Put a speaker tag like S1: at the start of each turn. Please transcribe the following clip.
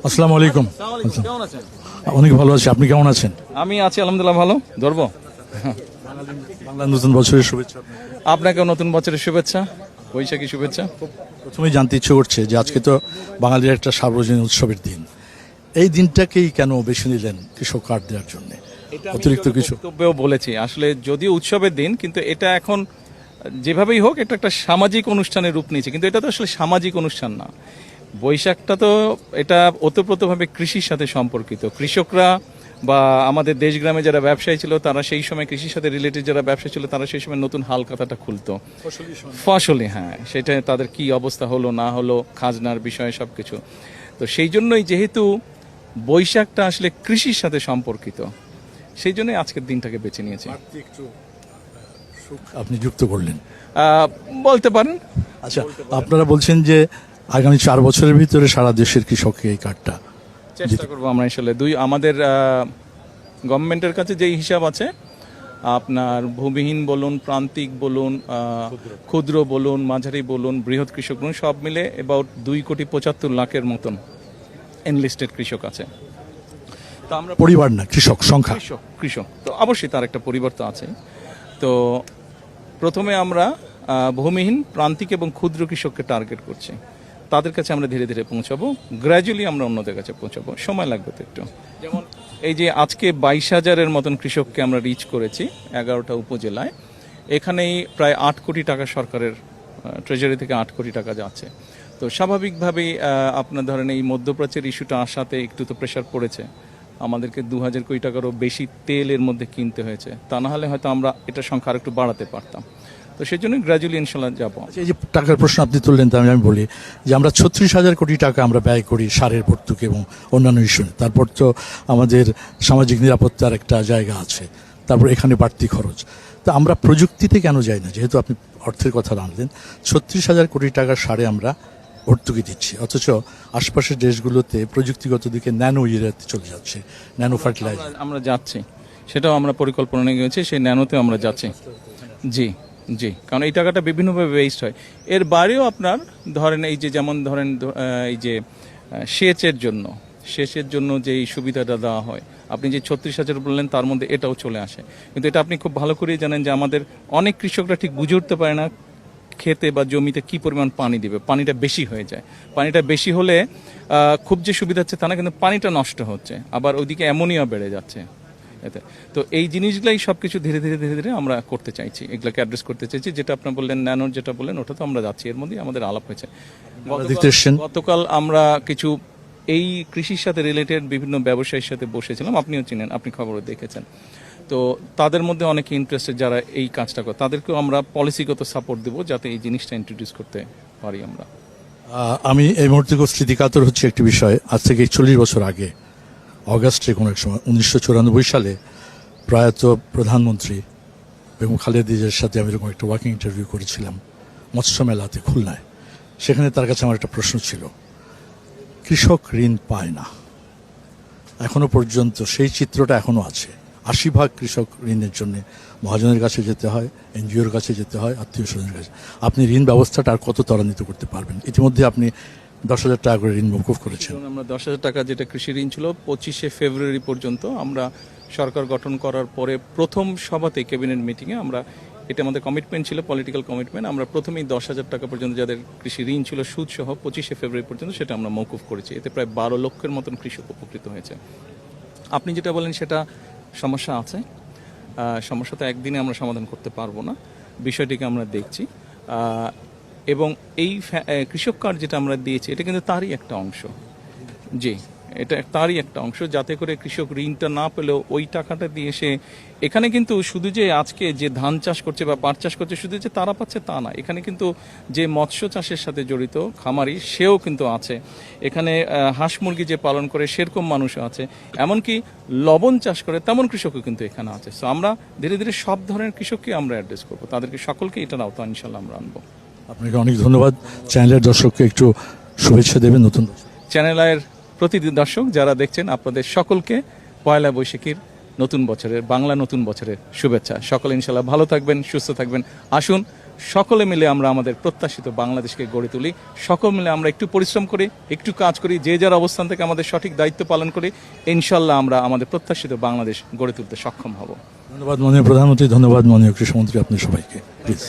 S1: আসসালামু আলাইকুম।
S2: কেমন আছেন?
S1: অনেক ভালো আছি, আপনি কেমন আছেন?
S2: আমি আছি আলহামদুলিল্লাহ ভালো। ধরবো
S1: বাংলা নতুন বছরের শুভেচ্ছা।
S2: আপনাকেও নতুন বছরের শুভেচ্ছা, বৈশাখী শুভেচ্ছা।
S1: প্রথমেই জানতে ইচ্ছে করছে যে আজকে তো বাঙালির একটা সার্বজনীন উৎসবের দিন, এই দিনটাকেই কেন বেছে নিলেন কৃষক কার্ড দেওয়ার জন্য? অতিরিক্ত কিছু
S2: বক্তব্যেও বলেছি, আসলে যদিও উৎসবের দিন কিন্তু এটা এখন যেভাবেই হোক এটা একটা সামাজিক অনুষ্ঠানের রূপ নিয়েছে, কিন্তু এটা তো আসলে সামাজিক অনুষ্ঠান না। বৈশাখটা তো এটা ওতপ্রোতভাবে কৃষির সাথে সম্পর্কিত। কৃষকরা বা আমাদের দেশগ্রামে যারা ব্যবসায়ী ছিল তারা সেই সময় কৃষির সাথে রিলেটেড যারা ব্যবসা ছিল তারা সেই সময় নতুন হালখাতাটা খুলতো ফসলি, হ্যাঁ, সেটা তাদের কি অবস্থা হলো না হলো, খাজনার বিষয়ে সবকিছু। তো সেই জন্যই যেহেতু বৈশাখটা আসলে কৃষির সাথে সম্পর্কিত, সেই জন্যই আজকের দিনটাকে বেছে নিয়েছি।
S1: আপনি যুক্ত করলেন
S2: বলতে পারেন।
S1: আচ্ছা, আপনারা বলছেন যে আগামী 4 বছরের ভিতরে সারা দেশের কৃষককে এই কার্ডটা
S2: চেষ্টা করবো আমরা আসলে আমাদের গভর্নমেন্টের কাছে যেই হিসাব আছে, আপনার ভূমিহীন বলুন, প্রান্তিক বলুন, ক্ষুদ্র বলুন, মাঝারি বলুন, বৃহৎ কৃষক বলুন, সব মিলে অ্যাবাউট 2,75,00,000 মতন এনলিস্টেড কৃষক আছে। তো আমরা
S1: পরিবার না, কৃষক সংখ্যা,
S2: কৃষক তো অবশ্যই তার একটা পরিবর্তন আছে। তো প্রথমে আমরা ভূমিহীন, প্রান্তিক এবং ক্ষুদ্র কৃষককে টার্গেট করছি। তাদের কাছে আমরা ধীরে ধীরে পৌঁছাবো, গ্র্যাজুয়ালি আমরা অন্যদের কাছে পৌঁছাবো, সময় লাগবে তো একটু। যেমন এই যে আজকে 22,000-এর মতন কৃষককে আমরা রিচ করেছি 11টা উপজেলায়। এখানেই প্রায় 8 কোটি টাকা সরকারের ট্রেজারি থেকে 8 কোটি টাকা যাচ্ছে। তো স্বাভাবিকভাবেই আপনার ধরেন এই মধ্যপ্রাচ্যের ইস্যুটা আসাতে একটু তো প্রেশার পড়েছে, আমাদেরকে 2,000 কোটি টাকারও বেশি তেল এর মধ্যে কিনতে হয়েছে। তা না হলে হয়তো আমরা এটার সংখ্যা আর একটু বাড়াতে পারতাম। তো সেই জন্য গ্র্যাজুয়ালি ইনশাল্লাহ যাবো।
S1: এই যে টাকার প্রশ্ন আপনি তুললেন, তাই আমি বলি যে আমরা 36,000 কোটি টাকা আমরা ব্যয় করি সারের ভর্তুকি এবং অন্যান্য ইস্যু। তারপর তো আমাদের সামাজিক নিরাপত্তার একটা জায়গা আছে, তারপর এখানে বাড়তি খরচ। তো আমরা প্রযুক্তিতে কেন যাই না? যেহেতু আপনি অর্থের কথা আনলেন, 36,000 কোটি টাকার সারে আমরা ভর্তুকি দিচ্ছি, অথচ আশপাশের দেশগুলোতে প্রযুক্তিগত দিকে ন্যানো ইয়েতে চলে যাচ্ছে, ন্যানো ফার্টিলাইজার।
S2: আমরা যাচ্ছি, সেটাও আমরা পরিকল্পনা নিয়ে গেছি, সেই ন্যানোতে আমরা যাচ্ছি। জি জি, কারণ এই টাকাটা বিভিন্নভাবে ওয়েস্ট হয়। এর বাইরেও আপনার ধরেন এই যে যেমন ধরেন এই যে সেচের জন্য যে এই সুবিধাটা দেওয়া হয়, আপনি যে 36,000 বললেন তার মধ্যে এটাও চলে আসে। কিন্তু এটা আপনি খুব ভালো করেই জানেন যে আমাদের অনেক কৃষকরা ঠিক বুঝে উঠতে পারে না খেতে বা জমিতে কি পরিমাণ পানি দিবে, পানিটা বেশি হয়ে যায়। পানিটা বেশি হলে খুব যে সুবিধা হচ্ছে তা না, কিন্তু পানিটা নষ্ট হচ্ছে, আবার ওইদিকে অ্যামোনিয়া বেড়ে যাচ্ছে এতে। তো এই জিনিসগুলাই সবকিছু ধীরে ধীরে ধীরে ধীরে আমরা করতে চাইছি, এগুলোকে অ্যাড্রেস করতে চাইছি। যেটা আপনার বললেন ন্যানোর, যেটা বললেন ওটা তো আমরা যাচ্ছি, এর মধ্যেই আমাদের আলাপ হয়েছে। গতকাল আমরা কিছু এই কৃষির সাথে রিলেটেড বিভিন্ন ব্যবসায়ীর সাথে বসেছিলাম, আপনিও চিনেন, আপনি খবরও দেখেছেন। তো তাদের মধ্যে অনেকে ইন্টারেস্টেড যারা এই কাজটা করে, তাদেরকেও আমরা পলিসিগত সাপোর্ট দেবো যাতে এই জিনিসটা ইন্ট্রোডিউস করতে পারি আমরা।
S1: আমি এই মুহূর্তে খুব স্মৃতিকাতর হচ্ছে একটি বিষয়। আজ থেকে 40 বছর আগে অগাস্টে কোনো এক সময় 1994 সালে প্রয়াত প্রধানমন্ত্রী বেগম খালেদা জিয়ার সাথে আমি এরকম একটা ওয়াকিং ইন্টারভিউ করেছিলাম মৎস্য মেলাতে খুলনায়। সেখানে তার কাছে আমার একটা প্রশ্ন ছিল, কৃষক ঋণ পায় না, এখনো পর্যন্ত সেই চিত্রটা এখনো আছে। 80% কৃষক ঋণের জন্য মহাজনের কাছে যেতে হয়, এনজিওর কাছে যেতে হয়, আত্মীয় স্বজনের কাছে। আপনি ঋণ ব্যবস্থাটা আর কত ত্বরান্বিত করতে পারবেন? ইতিমধ্যে আপনি 10,000 টাকা করে ঋণ মকুব করেছেন।
S2: আমরা 10,000 টাকা যেটা কৃষি ঋণ ছিল 25শে ফেব্রুয়ারি পর্যন্ত আমরা সরকার গঠন করার পরে প্রথম সভাতে ক্যাবিনেট মিটিংয়ে আমরা, এটা আমাদের কমিটমেন্ট ছিল, পলিটিক্যাল কমিটমেন্ট, আমরা প্রথমেই 10,000 টাকা পর্যন্ত যাদের কৃষি ঋণ ছিল সুদ সহ 25শে ফেব্রুয়ারি পর্যন্ত সেটা আমরা মকুব করেছি। এতে প্রায় 12 লক্ষের মতন কৃষক উপকৃত হয়েছে। আপনি যেটা বলেন সেটা সমস্যা আছে, সমস্যা তো একদিনে আমরা সমাধান করতে পারবো না, বিষয়টিকে আমরা দেখছি। এবং এই কৃষক কার্ড যেটা আমরা দিয়েছি এটা কিন্তু তারই একটা অংশ। জি, এটা তারই একটা অংশ, যাতে করে কৃষক ঋণটা না পেলেও ওই টাকাটা দিয়ে সে এখানে কিন্তু শুধু যে আজকে যে ধান চাষ করছে বা পাট চাষ করছে শুধু যে তারা পাচ্ছে তা না, এখানে কিন্তু যে মৎস্য চাষের সাথে জড়িত খামারি সেও কিন্তু আছে, এখানে হাঁস মুরগি যে পালন করে সেরকম মানুষও আছে, এমনকি লবণ চাষ করে তেমন কৃষকও কিন্তু এখানে আছে। সো আমরা ধীরে ধীরে সব ধরনের কৃষককে আমরা অ্যাড্রেস করবো, তাদেরকে সকলকে এটার আওতা ইনশাল্লাহ আমরা আনবো।
S1: আপনাকে অনেক ধন্যবাদ। চ্যানেলের দর্শককে একটু শুভেচ্ছা দেবেন। নতুন
S2: চ্যানেল আয়ের প্রতিদিন দর্শক যারা দেখছেন, আপনাদের সকলকে পয়লা বৈশাখীর নতুন বছরের, বাংলা নতুন বছরের শুভেচ্ছা। সকলে ইনশাল্লাহ ভালো থাকবেন, সুস্থ থাকবেন। আসুন সকলে মিলে আমরা আমাদের প্রত্যাশিত বাংলাদেশকে গড়ে তুলি। সকলে মিলে আমরা একটু পরিশ্রম করি, একটু কাজ করি, যে যার অবস্থান থেকে আমাদের সঠিক দায়িত্ব পালন করি, ইনশাল্লাহ আমরা আমাদের প্রত্যাশিত বাংলাদেশ গড়ে তুলতে সক্ষম হব।
S1: ধন্যবাদ মাননীয় প্রধানমন্ত্রী, ধন্যবাদ মাননীয় কৃষিমন্ত্রী, আপনি সবাইকে প্লিজ।